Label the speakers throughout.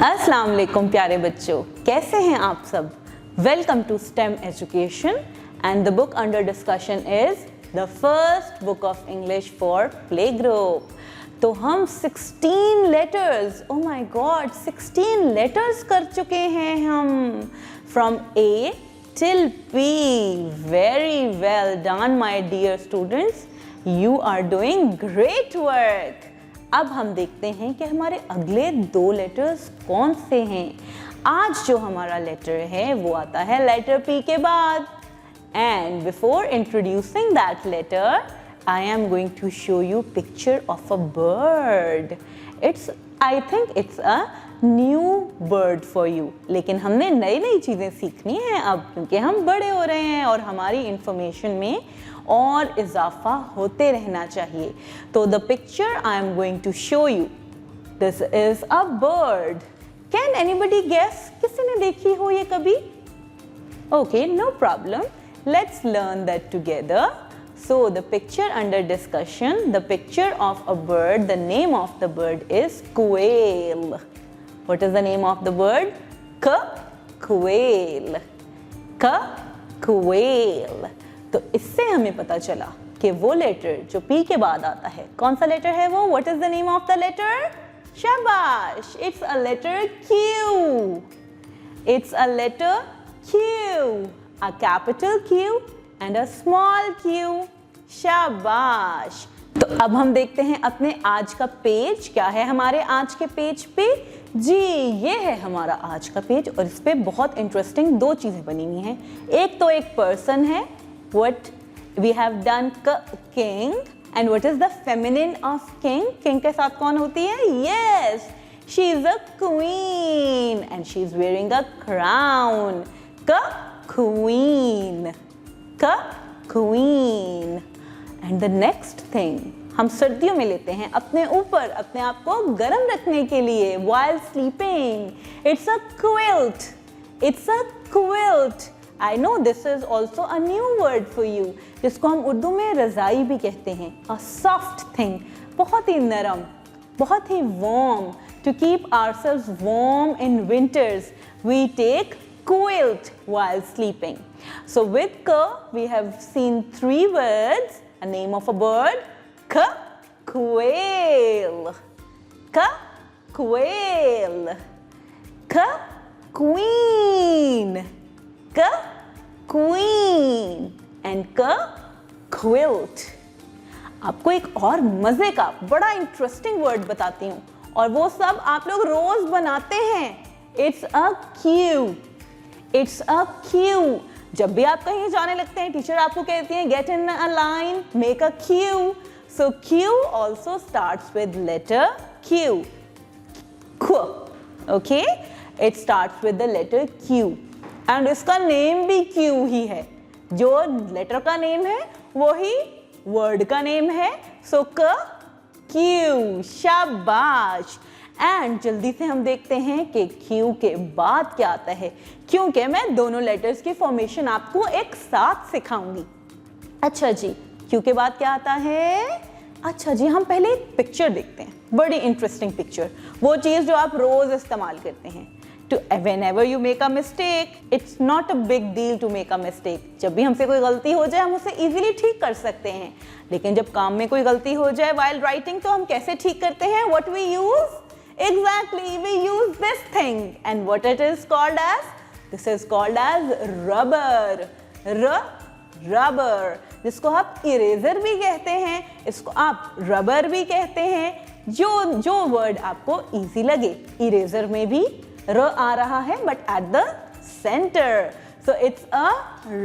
Speaker 1: अस्सलाम वालेकुम प्यारे बच्चों, कैसे हैं आप सब। Welcome to STEM education and the book under discussion is the first book of English for play group. तो हम 16 letters, oh my God 16 letters कर चुके हैं हम, from A till P. Very well done my dear students, you are doing great work. अब हम देखते हैं कि हमारे अगले 2 लेटर्स कौन से हैं। आज जो हमारा लेटर है वो आता है लेटर पी के बाद। And before introducing that letter I am going to show you picture of a bird. I think it's a new bird for you. लेकिन हमने नई नई चीज़ें सीखनी हैं अब, क्योंकि हम बड़े हो रहे हैं और हमारी इंफॉर्मेशन में और इजाफा होते रहना चाहिए। तो the picture I am going to show you, this is a bird. Can anybody guess? किसी ने देखी हो ये कभी? Okay, no problem, let's learn that together. So the picture under discussion, the picture of a bird, the name of the bird is quail. What is the name of the bird? Quail. Quail. तो इससे हमें पता चला कि वो letter जो P के बाद आता है, कौन सा लेटर है वो? What is the name of the letter? शाबाश, it's a letter Q. It's a letter Q. A capital Q and a small q. शाबाश। तो अब हम देखते हैं अपने आज का पेज। क्या है हमारे आज के पेज पे? जी, ये है हमारा आज का पेज और इस पे बहुत इंटरेस्टिंग 2 चीजें बनी हुई हैं। एक तो एक पर्सन है, what we have done king, and what is the feminine of king? king के साथ कौन होती है? Yes, she is a queen and she is wearing a crown. Queen. Queen. And the next thing, हम सर्दियों में लेते हैं अपने ऊपर अपने आप को गर्म रखने के लिए while sleeping. It's a quilt. It's a quilt. I know this is also a new word for you, जिसको हम उर्दू में रज़ाई भी कहते हैं। A soft thing, बहुत ही नरम, बहुत ही warm. To keep ourselves warm in winters, we take quilt while sleeping. So with K, we have seen 3 words. A name of a bird, quail. Quail. Queen. Queen. And quilt. आपको एक और मजे का बड़ा interesting word बताती हूँ और वो सब आप लोग रोज बनाते हैं। It's a queue. It's a queue. जब भी आप कहीं जाने लगते हैं, टीचर आपको कहती है get in a line, make a queue. So queue also starts with letter Q. Q. Okay? It starts with the letter Q. And इसका नेम भी Q ही है। जो लेटर का नेम है वही वर्ड का नेम है। So Q. शाबाश। एंड जल्दी से हम देखते हैं कि Q के बाद क्या आता है, क्योंकि मैं दोनों लेटर्स की फॉर्मेशन आपको एक साथ सिखाऊंगी। अच्छा जी, Q के बाद क्या आता है? अच्छा जी, हम पहले एक पिक्चर देखते हैं, बड़ी इंटरेस्टिंग पिक्चर, वो चीज़ जो आप रोज इस्तेमाल करते हैं। To whenever you make a mistake, it's not a big deal to make a mistake. जब भी हमसे कोई गलती हो जाए हम उसे इजीली ठीक कर सकते हैं, लेकिन जब काम में कोई गलती हो जाए while writing, तो हम कैसे ठीक करते हैं? What we use? Exactly, we use this thing, and what it is called as? This is called as rubber. Rubber, जिसको आप इरेजर भी कहते हैं, इसको आप रबर भी कहते हैं। जो वर्ड आपको इजी लगे। इरेजर में भी र आ रहा है, but at the centre, so it's a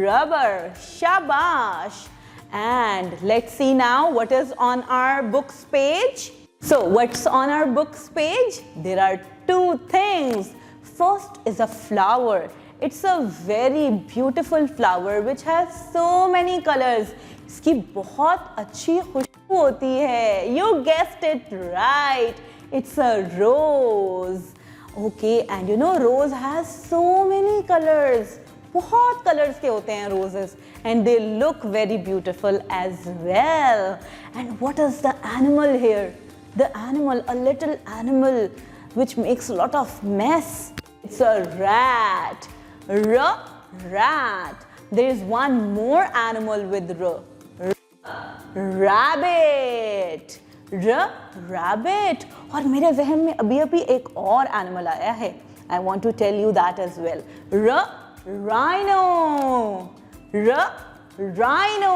Speaker 1: rubber. शाबाश। And let's see now what is on our books page. So what's on our books page? There are 2 things. First is a flower. It's a very beautiful flower which has so many colors. इसकी बहुत अच्छी खुशबू होती है। You guessed it right. It's a rose. Okay, and you know rose has so many colors. बहुत colors के होते हैं roses, and they look very beautiful as well. And what is the animal here? The animal, a little animal which makes a lot of mess. It's a rat. Rat. There is one more animal with rabbit. Rabbit. और मेरे जहन में अभी अभी एक और animal आया है. I want to tell you that as well. Rhino. Rhino.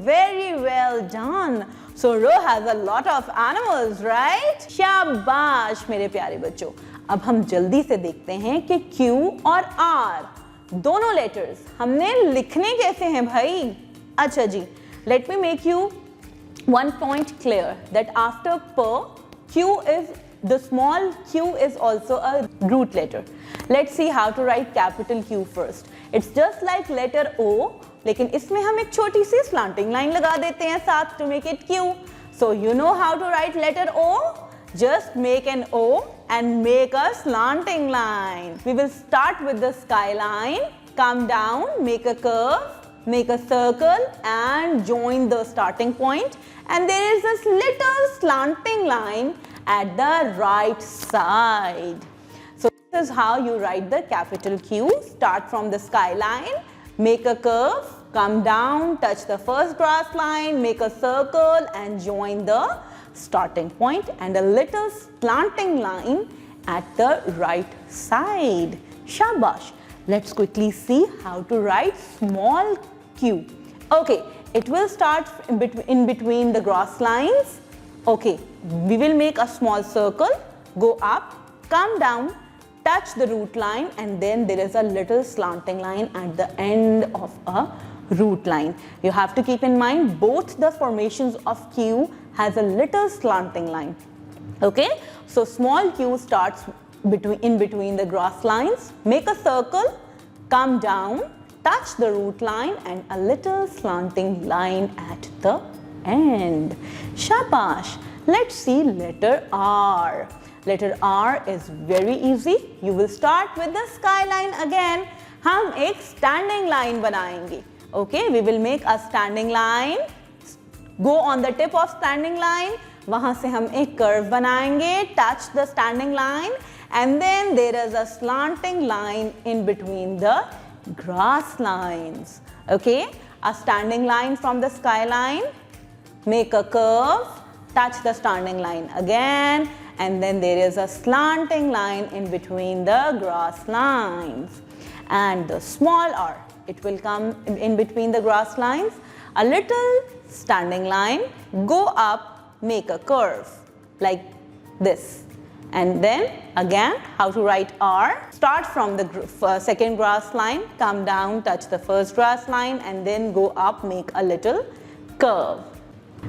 Speaker 1: Very well done. So Ro has a lot of animals, right? शाबाश मेरे प्यारे बच्चों. अब हम जल्दी से देखते हैं कि Q और R दोनों लेटर्स हमने लिखने कैसे हैं भाई. अच्छा जी, let me make you one point clear that after P, Q is the small q is also a root letter. Let's see how to write capital Q first. It's just like letter O, लेकिन इसमें हम एक छोटी सी slanting line लगा देते हैं साथ to make it Q. So you know how to write letter O? Just make an O and make a slanting line. We will start with the skyline, come down, make a curve, make a circle and join the starting point, and there is this little slanting line at the right side. So this is how you write the capital Q. Start from the skyline, make a curve, come down, touch the first grass line, make a circle and join the starting point and a little slanting line at the right side. Shabash. Let's quickly see how to write small q. Okay, it will start in between the grass lines. Okay, we will make a small circle, go up, come down, touch the root line and then there is a little slanting line at the end of a root line. You have to keep in mind both the formations of Q has a little slanting line. Okay, so small q starts in between the grass lines, make a circle, come down, touch the root line and a little slanting line at the end. Shabash. Let's see letter R. Letter R is very easy. You will start with the skyline again. हम एक standing line बनाएंगे. Okay, we will make a standing line. Go on the tip of standing line. वहाँ से हम एक curve बनाएंगे. Touch the standing line and then there is a slanting line in between the grass lines. Okay, a standing line from the skyline. Make a curve. Touch the standing line again and then there is a slanting line in between the grass lines. And the small r, it will come in between the grass lines, a little standing line, go up, make a curve like this. And then again, how to write R? Start from the second grass line, come down, touch the first grass line and then go up, make a little curve.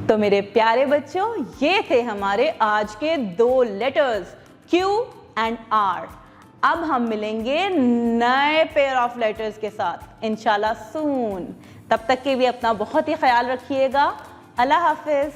Speaker 1: तो मेरे प्यारे बच्चों, ये थे हमारे आज के दो लेटर्स Q एंड R. अब हम मिलेंगे नए पेयर ऑफ लेटर्स के साथ इंशाल्लाह सून. तब तक के भी अपना बहुत ही ख्याल रखिएगा. अल्लाह हाफिज.